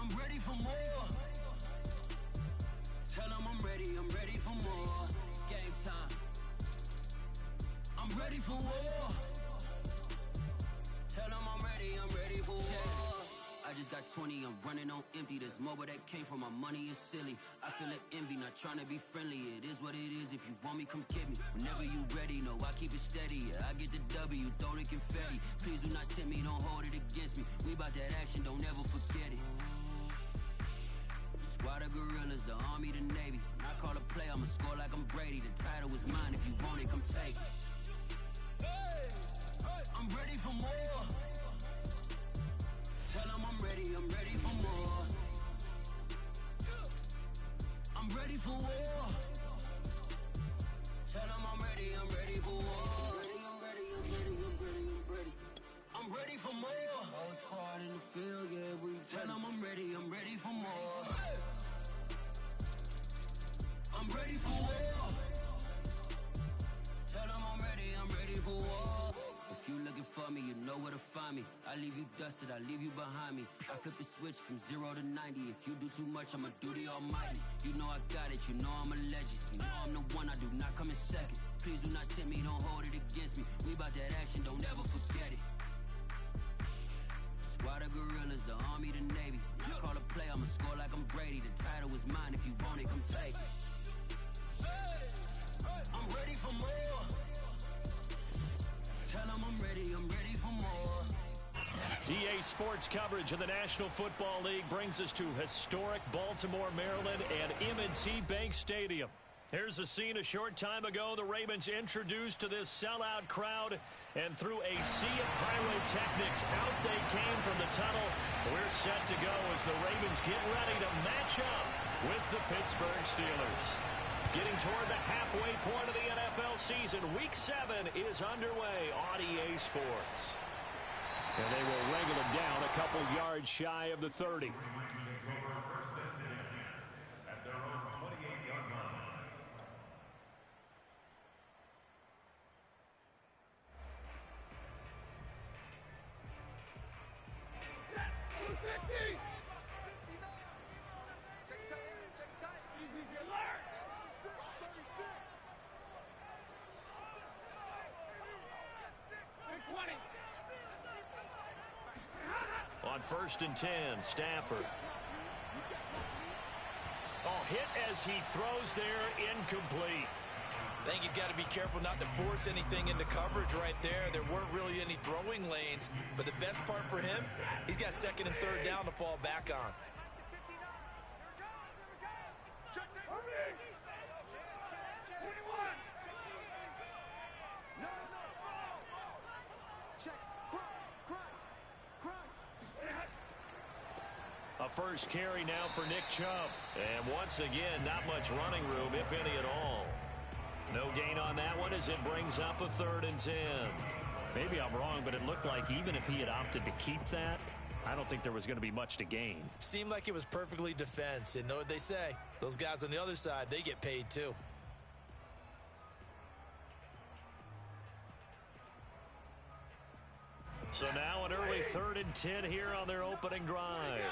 I'm ready for more. Tell them I'm ready for more. Game time. I'm ready for war. Tell them I'm ready for war. I just got 20, I'm running on empty. This mobile that came from my money is silly. I feel it envy, not trying to be friendly. It is what it is, if you want me, come get me. Whenever you ready, no, I keep it steady. Yeah, I get the W, throw the confetti. Please do not tempt me, don't hold it against me. We about that action, don't ever forget it. Squad of gorillas, the army, the navy. When I call a play, I'ma score like I'm Brady. The title is mine, if you want it, come take it. I'm ready for more. Tell them I'm ready for more. I'm ready for war. Tell them I'm ready for war. I'm ready for more. Whole squad in the field, yeah, we tell them I'm ready for more. I'm ready for war. Tell them I'm ready for war. If you looking for me, you know where to find me. I leave you dusted, I leave you behind me. I flip the switch from 0 to 90. If you do too much, I'ma do the almighty. You know I got it, you know I'm a legend. You know I'm the one, I do not come in second. Please do not tempt me, don't hold it against me. We about that action, don't ever forget it. Squad of gorillas, the army, the navy. When I call a play, I'ma score like I'm Brady. The title is mine, if you want it, come take it. I'm ready for more. Tell them I'm ready for more. EA Sports coverage of the National Football League brings us to historic Baltimore, Maryland and M&T Bank Stadium. Here's a scene a short time ago the Ravens introduced to this sellout crowd, and through a sea of pyrotechnics, out they came from the tunnel. We're set to go as the Ravens get ready to match up with the Pittsburgh Steelers. Getting toward the halfway point of the NFL season, Week 7 is underway on EA Sports. And they will wrangle it down a couple yards shy of the 30. At their own 28-yard line. On 1st and 10, Stafford. Oh, hit as he throws there, incomplete. I think he's got to be careful not to force anything into coverage right there. There weren't really any throwing lanes, but the best part for him, he's got 2nd and 3rd down to fall back on. A first carry now for Nick Chubb. And once again, not much running room, if any at all. No gain on that one as it brings up a 3rd and 10. Maybe I'm wrong, but it looked like even if he had opted to keep that, I don't think there was going to be much to gain. Seemed like it was perfectly defense. And know what they say? Those guys on the other side, they get paid too. So now an early 3rd and 10 here on their opening drive.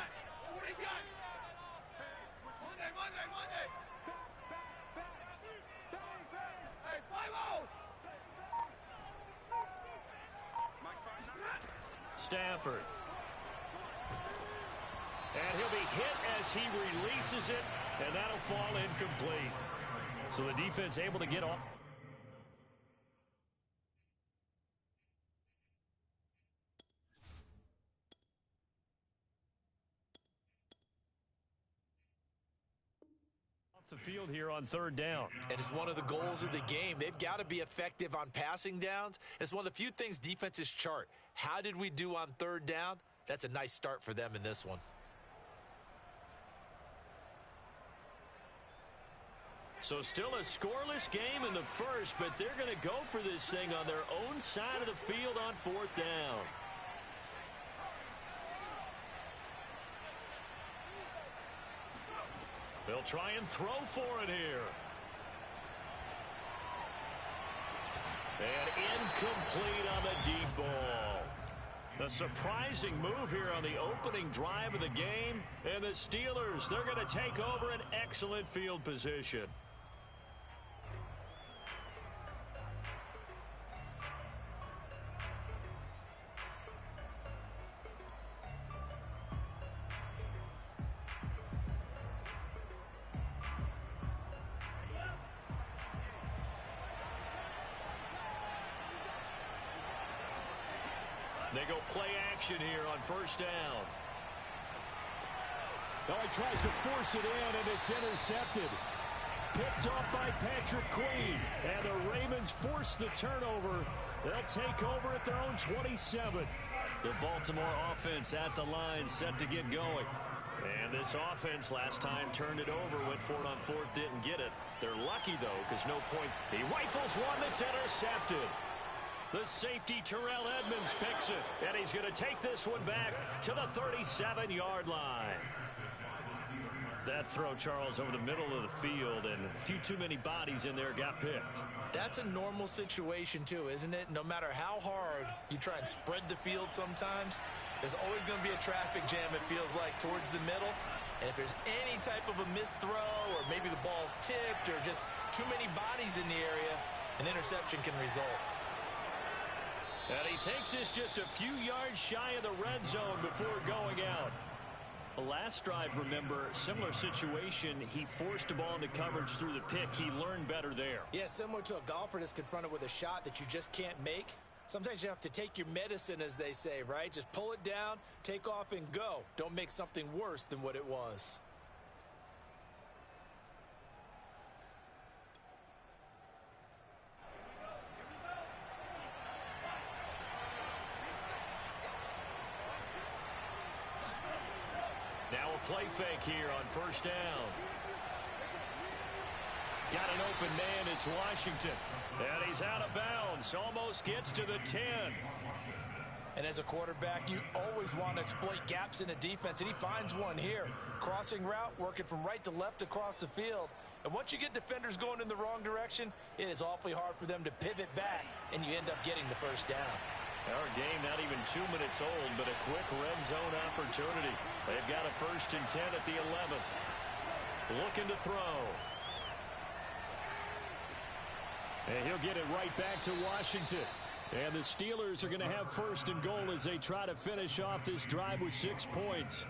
Stafford. And he'll be hit as he releases it, and that'll fall incomplete. So the defense able to get off. The field here on 3rd down. And it's one of the goals of the game. They've got to be effective on passing downs. It's one of the few things defenses chart. How did we do on 3rd down? That's a nice start for them in this one. So still a scoreless game in the first, but they're going to go for this thing on their own side of the field on 4th down. They'll try and throw for it here. And incomplete on the deep ball. A surprising move here on the opening drive of the game. And the Steelers, they're going to take over an excellent field position. They go play action here on first down. Oh, he tries to force it in, and it's intercepted. Picked off by Patrick Queen. And the Ravens force the turnover. They'll take over at their own 27. The Baltimore offense at the line, set to get going. And this offense last time turned it over, went for it on fourth, didn't get it. They're lucky, though, because no point. He rifles one that's intercepted. The safety, Terrell Edmonds, picks it. And he's going to take this one back to the 37-yard line. That throw, Charles, over the middle of the field, and a few too many bodies in there got picked. That's a normal situation, too, isn't it? No matter how hard you try and spread the field sometimes, there's always going to be a traffic jam, it feels like, towards the middle. And if there's any type of a missed throw, or maybe the ball's tipped, or just too many bodies in the area, an interception can result. And he takes this just a few yards shy of the red zone before going out. The last drive, remember, similar situation. He forced the ball into coverage through the pick. He learned better there. Yeah, similar to a golfer that's confronted with a shot that you just can't make. Sometimes you have to take your medicine, as they say, right? Just pull it down, take off, and go. Don't make something worse than what it was. Now a play fake here on first down. Got an open man, it's Washington. And he's out of bounds, almost gets to the 10. And as a quarterback, you always want to exploit gaps in a defense, and he finds one here. Crossing route, working from right to left across the field. And once you get defenders going in the wrong direction, it is awfully hard for them to pivot back, and you end up getting the first down. Our game not even 2 minutes old, but a quick red zone opportunity. They've got a 1st and 10 at the 11th. Looking to throw. And he'll get it right back to Washington. And the Steelers are going to have 1st and goal as they try to finish off this drive with 6 points.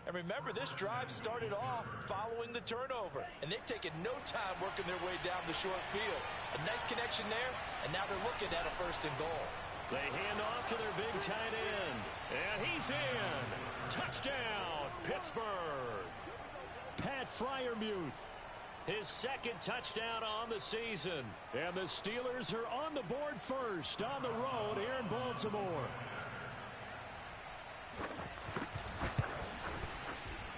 And remember, this drive started off following the turnover. And they've taken no time working their way down the short field. A nice connection there, and now they're looking at a 1st and goal. They hand off to their big tight end. And he's in. Touchdown, Pittsburgh. Pat Freiermuth. His 2nd touchdown on the season. And the Steelers are on the board first on the road here in Baltimore.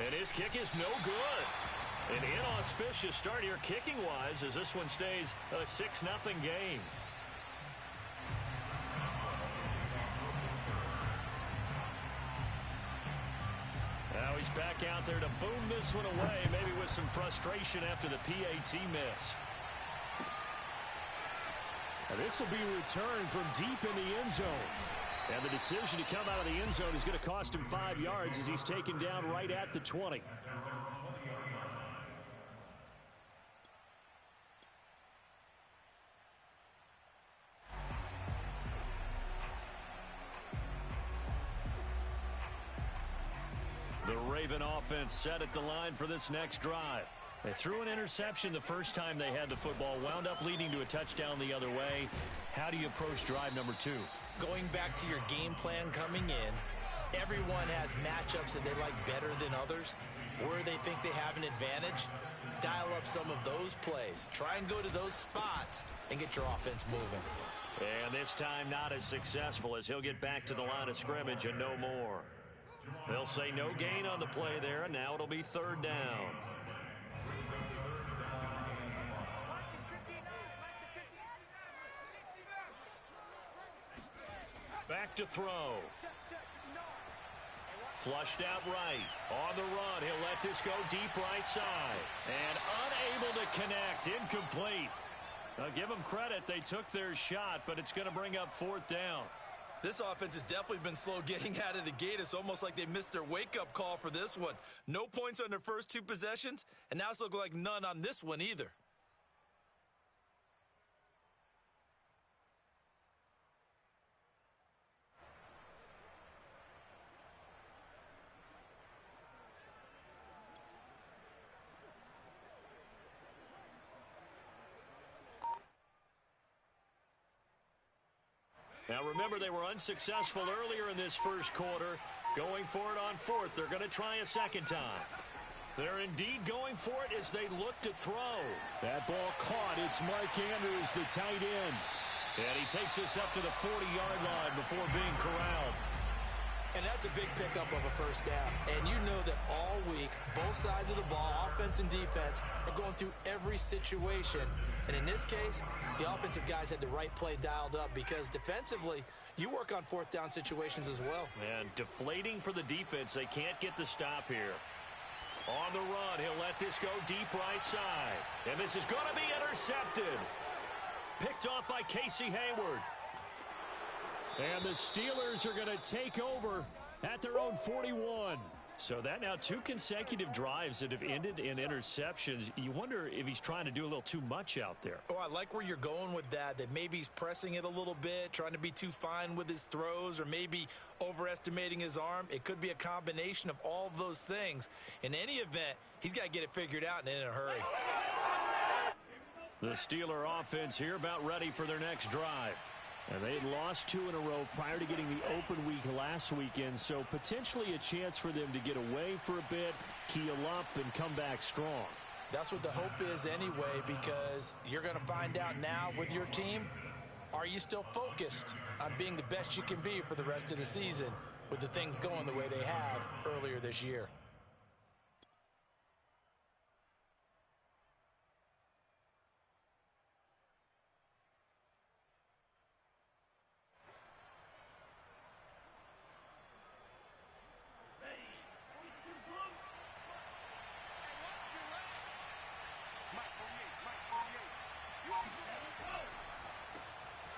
And his kick is no good. An inauspicious start here kicking-wise as this one stays a 6-0 game. Now he's back out there to boom this one away, maybe with some frustration after the PAT miss. Now this will be returned from deep in the end zone. And the decision to come out of the end zone is going to cost him 5 yards as he's taken down right at the 20. The Raven offense set at the line for this next drive. They threw an interception the first time they had the football, wound up leading to a touchdown the other way. How do you approach drive number 2? Going back to your game plan coming in, everyone has matchups that they like better than others. Where they think they have an advantage, dial up some of those plays. Try and go to those spots and get your offense moving. And this time not as successful as he'll get back to the line of scrimmage and no more. They'll say no gain on the play there, and now it'll be 3rd down. Back to throw. Flushed out right. On the run, he'll let this go deep right side. And unable to connect. Incomplete. Now give them credit. They took their shot, but it's going to bring up 4th down. This offense has definitely been slow getting out of the gate. It's almost like they missed their wake-up call for this one. No points on their first 2 possessions, and now it's looking like none on this one either. Now remember, they were unsuccessful earlier in this first quarter. Going for it on 4th. They're going to try a second time. They're indeed going for it as they look to throw. That ball caught. It's Mark Andrews, the tight end. And he takes this up to the 40-yard line before being corralled. And that's a big pickup of a first down. And you know that all week, both sides of the ball, offense and defense, are going through every situation. And in this case, the offensive guys had the right play dialed up because defensively, you work on 4th down situations as well. And deflating for the defense. They can't get the stop here. On the run, he'll let this go deep right side. And this is going to be intercepted. Picked off by Casey Hayward. And the Steelers are going to take over at their own 41. So that now 2 consecutive drives that have ended in interceptions. You wonder if he's trying to do a little too much out there. Oh, I like where you're going with that maybe he's pressing it a little bit, trying to be too fine with his throws, or maybe overestimating his arm. It could be a combination of all of those things. In any event, he's got to get it figured out and in a hurry. The Steeler offense here about ready for their next drive. And they lost 2 in a row prior to getting the open week last weekend, so potentially a chance for them to get away for a bit, keel up, and come back strong. That's what the hope is anyway, because you're going to find out now with your team, are you still focused on being the best you can be for the rest of the season with the things going the way they have earlier this year?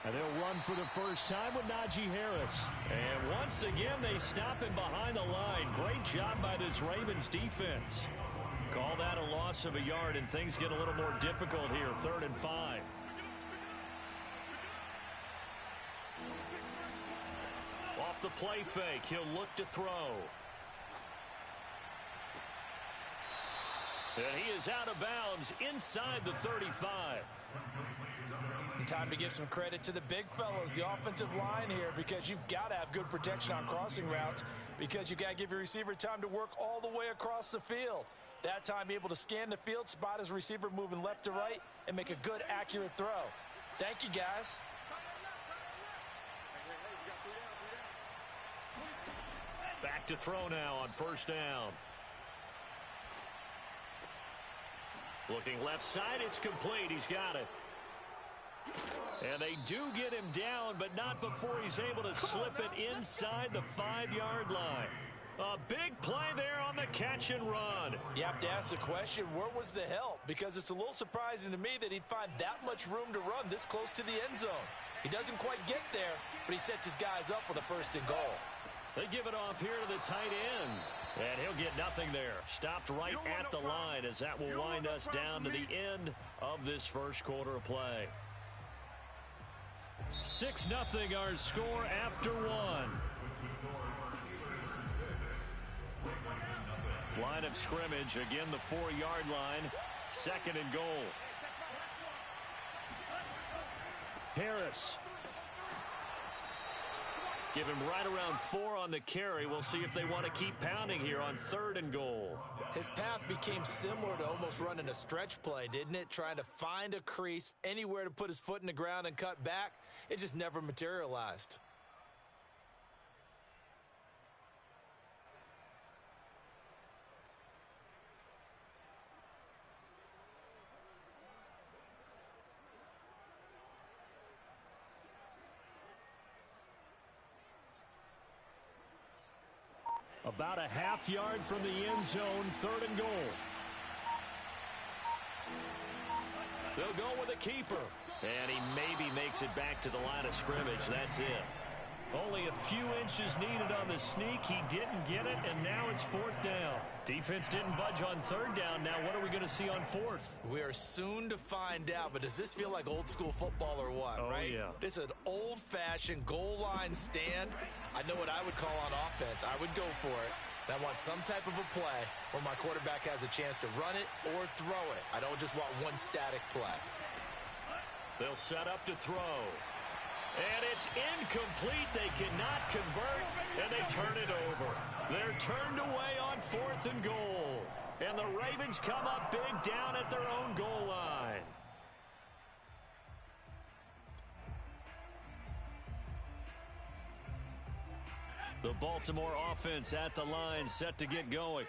And they'll run for the first time with Najee Harris. And once again, they stop him behind the line. Great job by this Ravens defense. Call that a loss of a yard, and things get a little more difficult here. 3rd and 5. Off the play fake, he'll look to throw. And he is out of bounds inside the 35. Time to give some credit to the big fellows, the offensive line here, because you've got to have good protection on crossing routes, because you got to give your receiver time to work all the way across the field. That time, be able to scan the field, spot his receiver moving left to right, and make a good, accurate throw. Thank you, guys. Back to throw now on 1st down. Looking left side, it's complete. He's got it. And they do get him down, but not before he's able to slip it inside the 5-yard line. A big play there on the catch and run. You have to ask the question, where was the help? Because it's a little surprising to me that he'd find that much room to run this close to the end zone. He doesn't quite get there, but he sets his guys up with a 1st and goal. They give it off here to the tight end. And he'll get nothing there. Stopped right at the line as that will wind us down to the end of this first quarter of play. 6-0 our score after 1. Line of scrimmage, again the 4-yard line. 2nd and goal. Harris. Give him right around 4 on the carry. We'll see if they want to keep pounding here on 3rd and goal. His path became similar to almost running a stretch play, didn't it? Trying to find a crease, anywhere to put his foot in the ground and cut back. It just never materialized. About a half yard from the end zone, 3rd and goal. They'll go with a keeper. And he maybe makes it back to the line of scrimmage. That's it. Only a few inches needed on the sneak. He didn't get it, and now it's 4th down. Defense didn't budge on 3rd down. Now what are we going to see on 4th? We are soon to find out, but does this feel like old school football or what, right? Yeah. This is an old-fashioned goal line stand. I know what I would call on offense. I would go for it. I want some type of a play where my quarterback has a chance to run it or throw it. I don't just want one static play. They'll set up to throw. And it's incomplete. They cannot convert, and they turn it over. They're turned away on 4th and goal. And the Ravens come up big down at their own goal line. The Baltimore offense at the line, set to get going.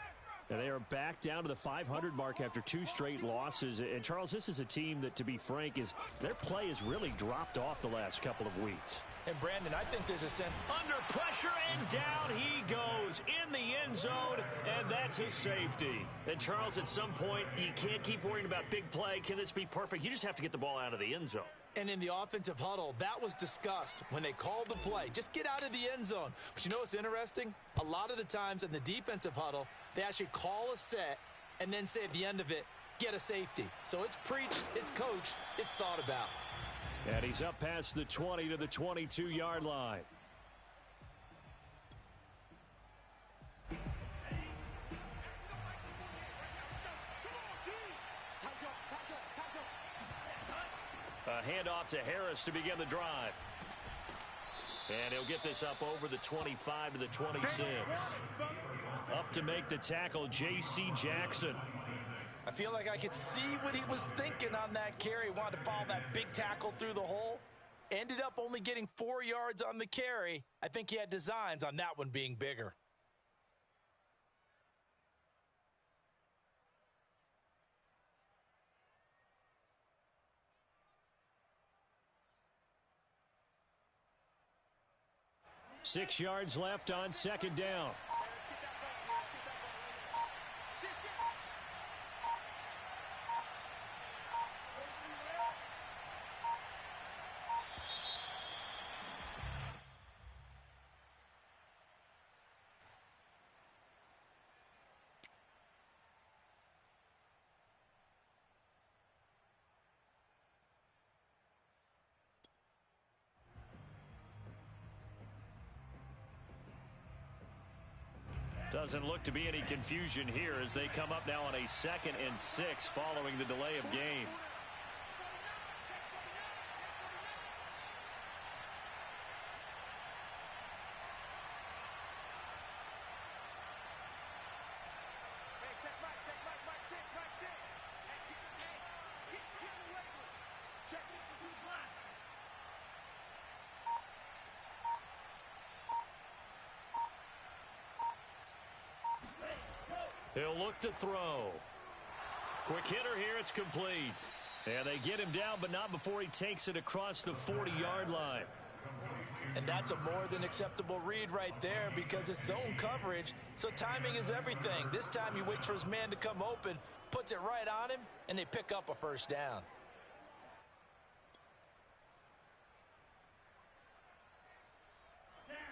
And they are back down to the 500 mark after 2 straight losses. And, Charles, this is a team that, to be frank, their play has really dropped off the last couple of weeks. And, Brandon, I think there's a sense. Under pressure, and down he goes in the end zone, and that's a safety. And, Charles, at some point, you can't keep worrying about big play. Can this be perfect? You just have to get the ball out of the end zone. And in the offensive huddle, that was discussed when they called the play. Just get out of the end zone. But you know what's interesting? A lot of the times in the defensive huddle, they actually call a set and then say at the end of it, get a safety. So it's preached, it's coached, it's thought about. And he's up past the 20 to the 22-yard line. A handoff to Harris to begin the drive. And he'll get this up over the 25 to the 26. Up to make the tackle, J.C. Jackson. I feel like I could see what he was thinking on that carry. Wanted to follow that big tackle through the hole. Ended up only getting 4 yards on the carry. I think he had designs on that one being bigger. Six yards left on 2nd down. Doesn't look to be any confusion here as they come up now on a 2nd and 6 following the delay of game. He'll look to throw. Quick hitter here, it's complete. And they get him down, but not before he takes it across the 40-yard line. And that's a more than acceptable read right there because it's zone coverage, so timing is everything. This time he waits for his man to come open, puts it right on him, and they pick up a 1st down.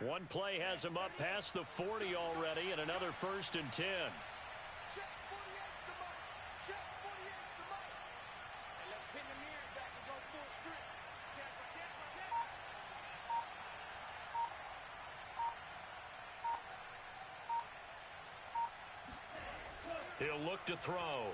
One play has him up past the 40 already, and another 1st and 10. He'll look to throw.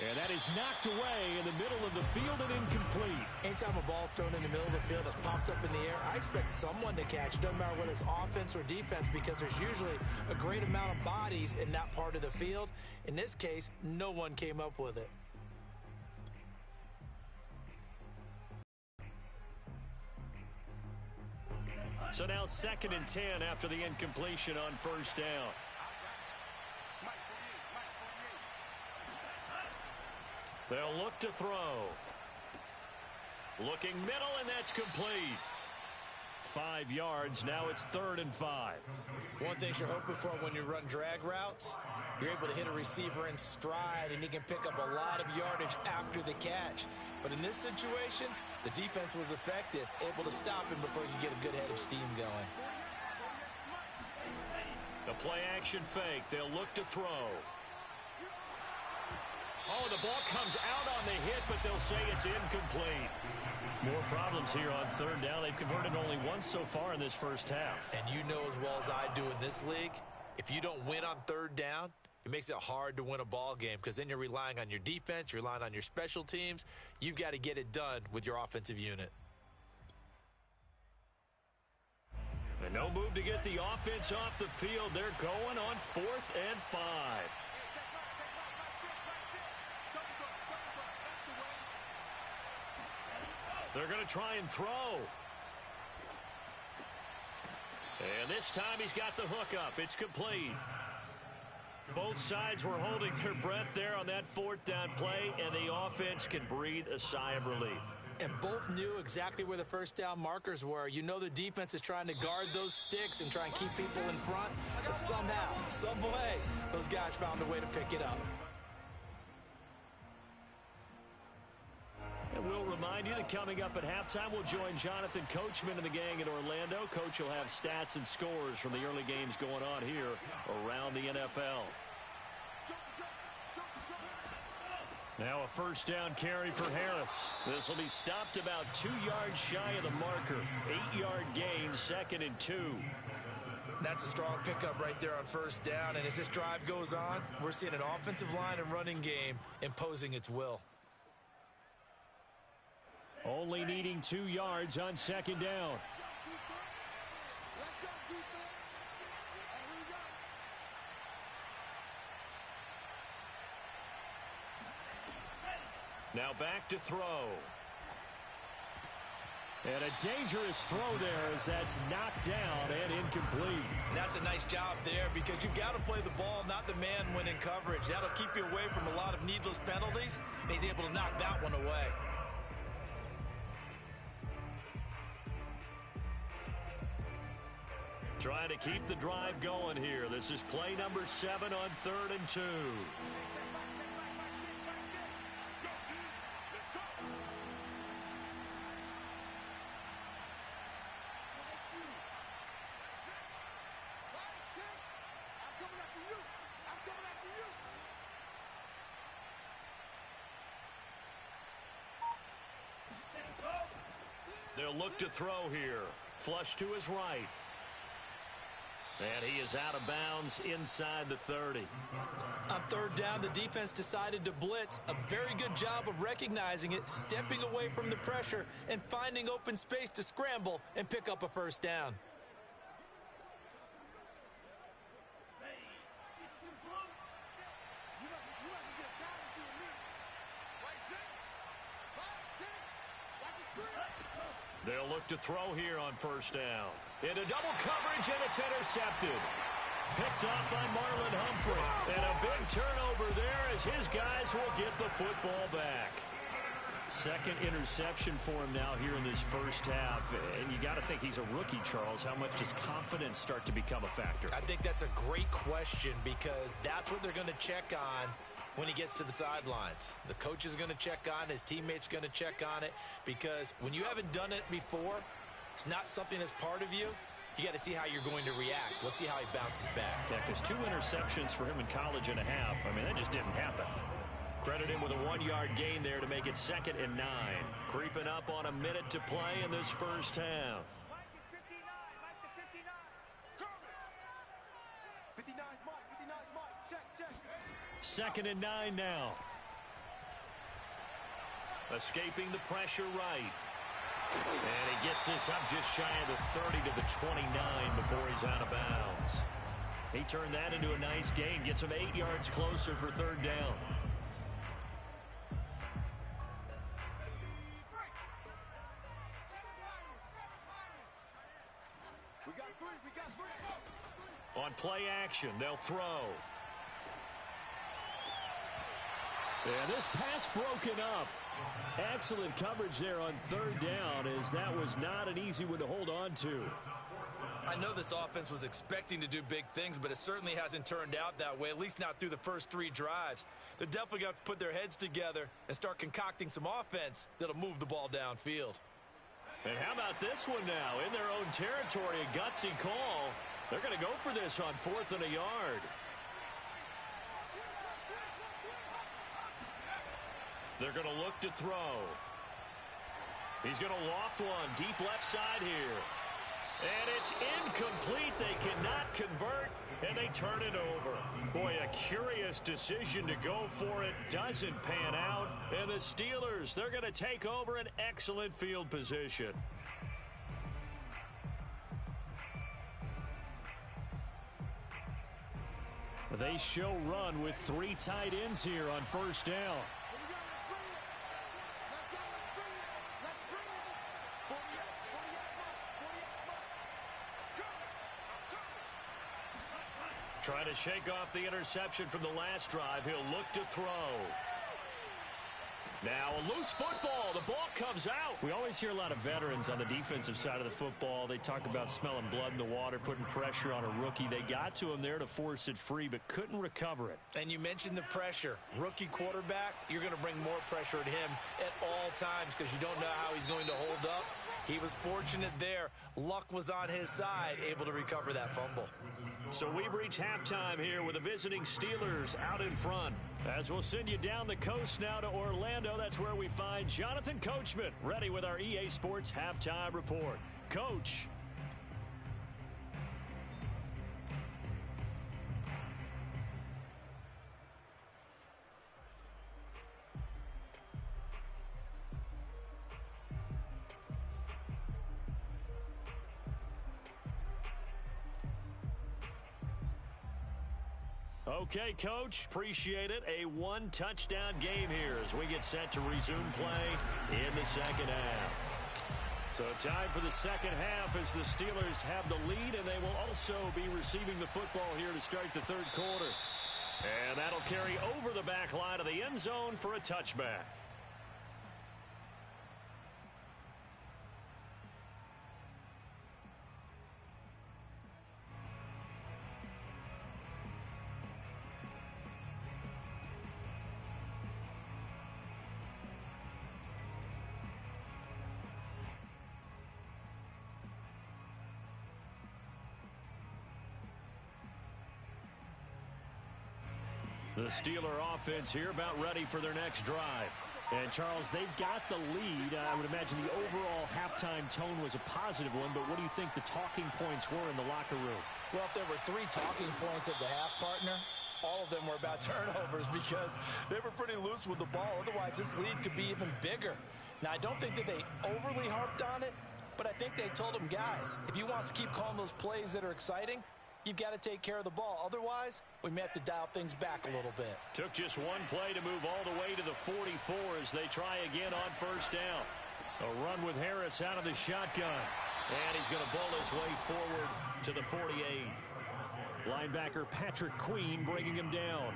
And that is knocked away in the middle of the field and incomplete. Anytime a ball's thrown in the middle of the field, it's popped up in the air, I expect someone to catch it. Doesn't matter whether it's offense or defense because there's usually a great amount of bodies in that part of the field. In this case, no one came up with it. So now 2nd and 10 after the incompletion on 1st down. They'll look to throw. Looking middle, and that's complete. 5 yards. Now it's 3rd and 5. One thing you're hoping for when you run drag routes, You're able to hit a receiver in stride, and he can pick up a lot of yardage after the catch. But in this situation, the defense was effective, able to stop him before he could get a good head of steam going. The play-action fake. They'll look to throw. Oh, the ball comes out on the hit, but they'll say it's incomplete. More problems here on third down. They've converted only once so far in this first half. And you know as well as I do in this league, if you don't win on third down, it makes it hard to win a ball game because then you're relying on your defense, you're relying on your special teams. You've got to get it done with your offensive unit. And no move to get the offense off the field. They're going on 4th and 5. They're going to try and throw. And this time he's got the hook up. It's complete. Both sides were holding their breath there on that 4th down play, and the offense can breathe a sigh of relief. And both knew exactly where the first down markers were. You know the defense is trying to guard those sticks and try and keep people in front, but somehow, some way, those guys found a way to pick it up. And we'll remind you that coming up at halftime, we'll join Jonathan Coachman and the gang in Orlando. Coach will have stats and scores from the early games going on here around the NFL. Now a first down carry for Harris. This will be stopped about 2 yards shy of the marker. 8-yard gain, 2nd and 2. That's a strong pickup right there on first down. And as this drive goes on, we're seeing an offensive line and running game imposing its will. Only needing 2 yards on 2nd down. Now back to throw. And a dangerous throw there as that's knocked down and incomplete. And that's a nice job there because you've got to play the ball, not the man when in coverage. That'll keep you away from a lot of needless penalties, and he's able to knock that one away. Trying to keep the drive going here. This is play number 7 on 3rd and 2. They'll look to throw here. Flush to his right. And he is out of bounds inside the 30. On 3rd down, the defense decided to blitz. A very good job of recognizing it, stepping away from the pressure, and finding open space to scramble and pick up a first down. They'll look to throw here on first down. Into double coverage, and it's intercepted. Picked up by Marlon Humphrey. And a big turnover there as his guys will get the football back. Second interception for him now here in this first half. And you got to think he's a rookie, Charles. How much does confidence start to become a factor? I think that's a great question because that's what they're going to check on when he gets to the sidelines. The coach is going to check on it. His teammates are going to check on it because when you haven't done it before, it's not something that's part of you. You got to see how you're going to react. Let's see how he bounces back. Yeah, because 2 interceptions for him in college and a half. I mean, that just didn't happen. Credit him with a 1-yard gain there to make it 2nd and 9. Creeping up on a minute to play in this first half. 2nd and 9 now. Escaping the pressure right. And he gets this up just shy of the 30 to the 29 before he's out of bounds. He turned that into a nice gain. Gets him 8 yards closer for 3rd down. On play action, they'll throw. And this pass broken up. Excellent coverage there on 3rd down as that was not an easy one to hold on to. I know this offense was expecting to do big things, but it certainly hasn't turned out that way, at least not through the first 3 drives. They're definitely going to have to put their heads together and start concocting some offense that'll move the ball downfield. And how about this one now? In their own territory, a gutsy call. They're going to go for this on 4th and a yard. They're going to look to throw. He's going to loft one deep left side here. And it's incomplete. They cannot convert, and they turn it over. Boy, a curious decision to go for it. Doesn't pan out. And the Steelers, they're going to take over an excellent field position. They show run with 3 tight ends here on 1st down. Trying to shake off the interception from the last drive. He'll look to throw. Now a loose football. The ball comes out. We always hear a lot of veterans on the defensive side of the football. They talk about smelling blood in the water, putting pressure on a rookie. They got to him there to force it free, but couldn't recover it. And you mentioned the pressure. Rookie quarterback, you're going to bring more pressure at him at all times because you don't know how he's going to hold up. He was fortunate there. Luck was on his side, able to recover that fumble. So we've reached halftime here with the visiting Steelers out in front. As we'll send you down the coast now to Orlando, that's where we find Jonathan Coachman, ready with our EA Sports Halftime Report. Coach. Okay, Coach, appreciate it. A 1-touchdown game here as we get set to resume play in the second half. So time for the second half as the Steelers have the lead, and they will also be receiving the football here to start the 3rd quarter. And that'll carry over the back line of the end zone for a touchback. The Steeler offense here about ready for their next drive. And, Charles, they've got the lead. I would imagine the overall halftime tone was a positive one, but what do you think the talking points were in the locker room? Well, if there were 3 talking points at the half, partner, all of them were about turnovers because they were pretty loose with the ball. Otherwise, this lead could be even bigger. Now, I don't think that they overly harped on it, but I think they told them, guys, if you want to keep calling those plays that are exciting, you've got to take care of the ball. Otherwise, we may have to dial things back a little bit. Took just one play to move all the way to the 44 as they try again on 1st down. A run with Harris out of the shotgun. And he's going to bowl his way forward to the 48. Linebacker Patrick Queen bringing him down.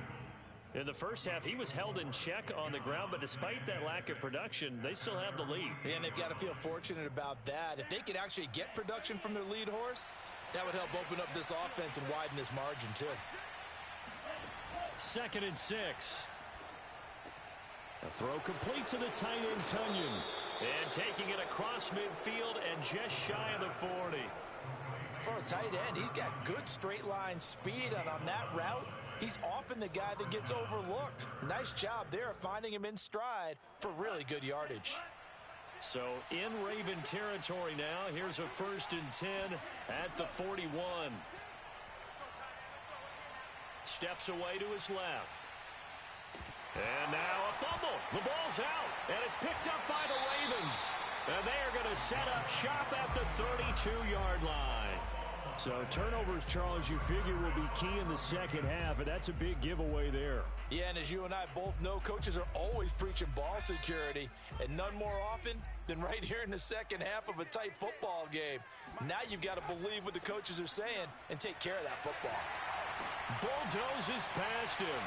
In the first half, he was held in check on the ground, but despite that lack of production, they still have the lead. And they've got to feel fortunate about that. If they could actually get production from their lead horse, that would help open up this offense and widen this margin, too. 2nd and 6. A throw complete to the tight end, Tunyon. And taking it across midfield and just shy of the 40. For a tight end, he's got good straight line speed, and on that route, he's often the guy that gets overlooked. Nice job there of finding him in stride for really good yardage. So in Raven territory now. Here's a 1st and 10 at the 41. Steps away to his left. And now a fumble. The ball's out, and it's picked up by the Ravens. And they are going to set up shop at the 32-yard line. So turnovers, Charles, you figure will be key in the second half, and that's a big giveaway there. Yeah, and as you and I both know, coaches are always preaching ball security, and none more often than right here in the second half of a tight football game. Now you've got to believe what the coaches are saying and take care of that football. Bulldozes past him.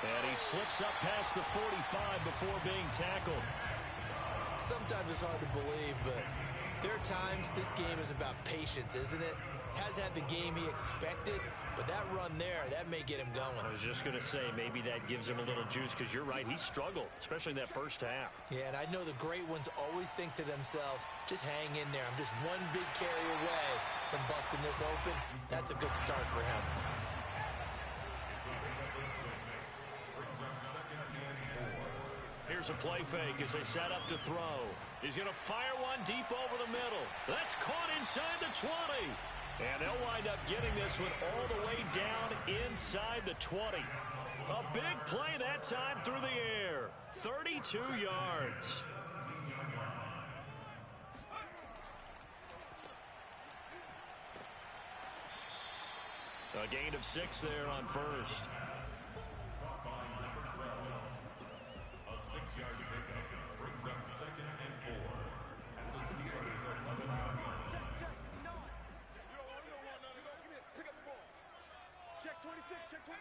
And he slips up past the 45 before being tackled. Sometimes it's hard to believe, but there are times this game is about patience, isn't it? has had the game he expected, but that run there, that may get him going. I was just going to say, maybe that gives him a little juice, because you're right, he struggled, especially in that first half. Yeah, and I know the great ones always think to themselves, just hang in there. I'm just one big carry away from busting this open. That's a good start for him. Here's a play fake as they set up to throw. He's going to fire one deep over the middle. That's caught inside the 20. And they'll wind up getting this one all the way down inside the 20. A big play that time through the air. 32 yards. A gain of 6 there on first. A 6-yard pickup brings up 2nd and 4. And the Steelers are coming out. Pick up the ball. Check 26, check 20.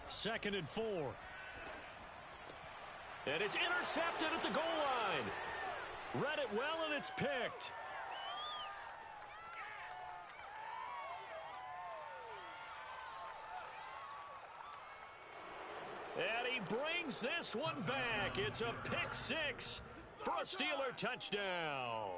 2nd and 4. And it's intercepted at the goal line. Read it well, and it's picked. And he brings this one back. It's a pick 6 for a Steeler touchdown.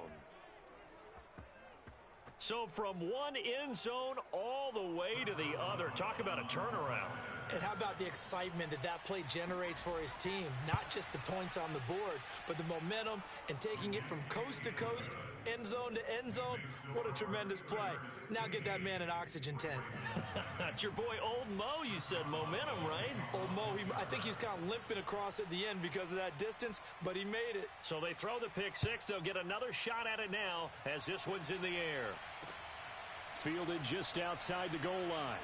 So from one end zone all the way to the other. Talk about a turnaround. And how about the excitement that that play generates for his team? Not just the points on the board, but the momentum and taking it from coast to coast, end zone to end zone. What a tremendous play. Now get that man an oxygen tent. It's your boy Old Mo, you said momentum, right? Old Mo, I think he's kind of limping across at the end because of that distance, but he made it. So they throw the pick 6. They'll get another shot at it now as this one's in the air. Fielded just outside the goal line.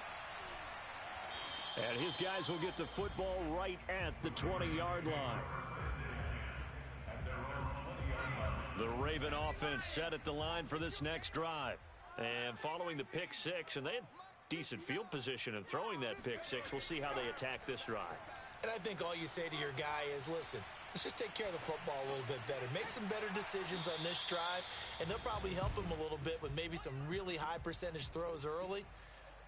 And his guys will get the football right at the 20-yard line. The Raven offense set at the line for this next drive. And following the pick 6, and they had decent field position in throwing that pick 6. We'll see how they attack this drive. And I think all you say to your guy is, listen, let's just take care of the football a little bit better. Make some better decisions on this drive, and they'll probably help him a little bit with maybe some really high percentage throws early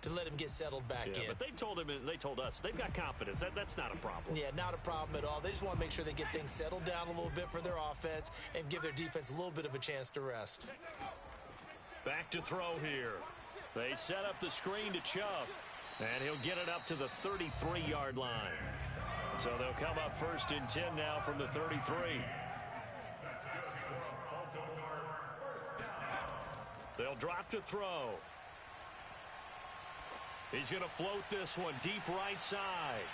to let him get settled back in. But they told him, and they told us, they've got confidence. That's not a problem. Yeah, not a problem at all. They just want to make sure they get things settled down a little bit for their offense and give their defense a little bit of a chance to rest. Back to throw here. They set up the screen to Chubb, and he'll get it up to the 33-yard line. So they'll come up 1st and 10 now from the 33. They'll drop to throw. He's going to float this one deep right side.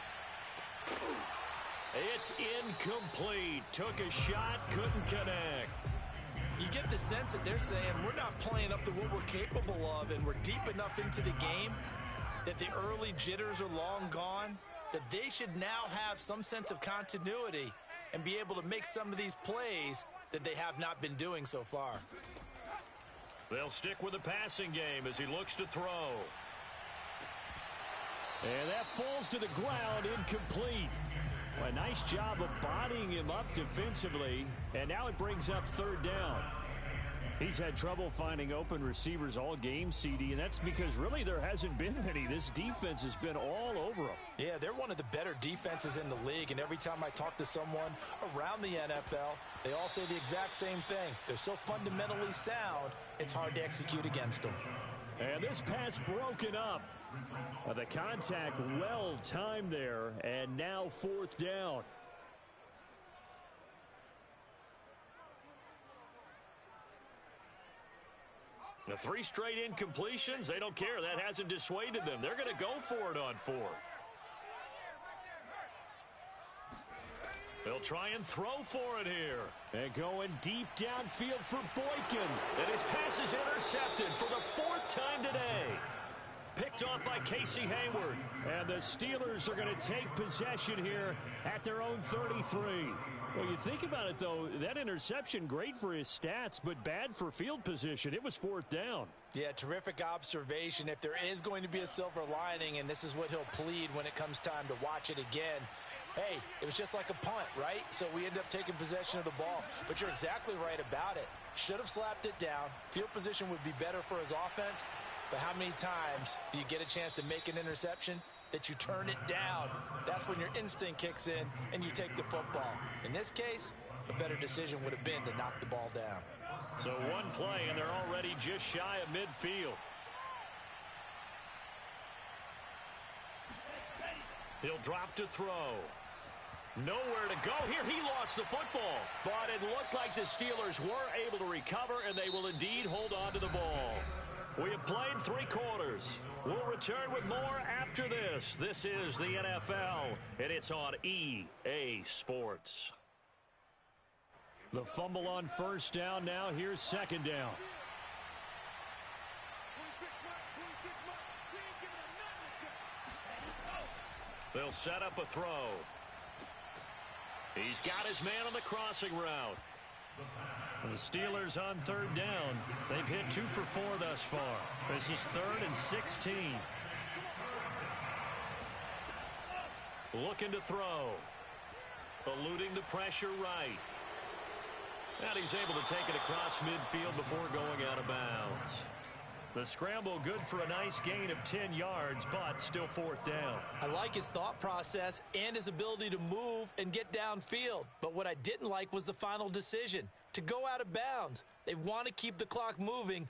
It's incomplete. Took a shot, couldn't connect. You get the sense that they're saying we're not playing up to what we're capable of, and we're deep enough into the game that the early jitters are long gone, that they should now have some sense of continuity and be able to make some of these plays that they have not been doing so far. They'll stick with the passing game as he looks to throw. And that falls to the ground, incomplete. A nice job of bodying him up defensively, and now it brings up 3rd down. He's had trouble finding open receivers all game, CD, and that's because really there hasn't been any. This defense has been all over them. Yeah, they're one of the better defenses in the league, and every time I talk to someone around the NFL, they all say the exact same thing. They're so fundamentally sound, it's hard to execute against them. And this pass broken up. The contact well timed there, and now 4th down. The 3 straight incompletions, they don't care. That hasn't dissuaded them. They're going to go for it on 4th. They'll try and throw for it here. And going deep downfield for Boykin. And his pass is intercepted for the 4th time today. Picked off by Casey Hayward. And the Steelers are going to take possession here at their own 33. Well, you think about it, though, that interception, great for his stats, but bad for field position. It was 4th down. Yeah, terrific observation. If there is going to be a silver lining, and this is what he'll plead when it comes time to watch it again, hey, it was just like a punt, right? So we end up taking possession of the ball. But you're exactly right about it. Should have slapped it down. Field position would be better for his offense. But how many times do you get a chance to make an interception that you turn it down? That's when your instinct kicks in and you take the football. In this case, a better decision would have been to knock the ball down. So one play, and they're already just shy of midfield. He'll drop to throw. Nowhere to go here. He lost the football. But it looked like the Steelers were able to recover, and they will indeed hold on to the ball. We have played 3 quarters. We'll return with more after this. This is the NFL, and it's on EA Sports. The fumble on first down now. Here's second down. 26 mark. We ain't giving him nothing. They'll set up a throw. He's got his man on the crossing route. And the Steelers on third down. They've hit 2 for 4 thus far. This is 3rd and 16. Looking to throw. Eluding the pressure right. And he's able to take it across midfield before going out of bounds. The scramble good for a nice gain of 10 yards, but still 4th down. I like his thought process and his ability to move and get downfield. But what I didn't like was the final decision, to go out of bounds. They want to keep the clock moving,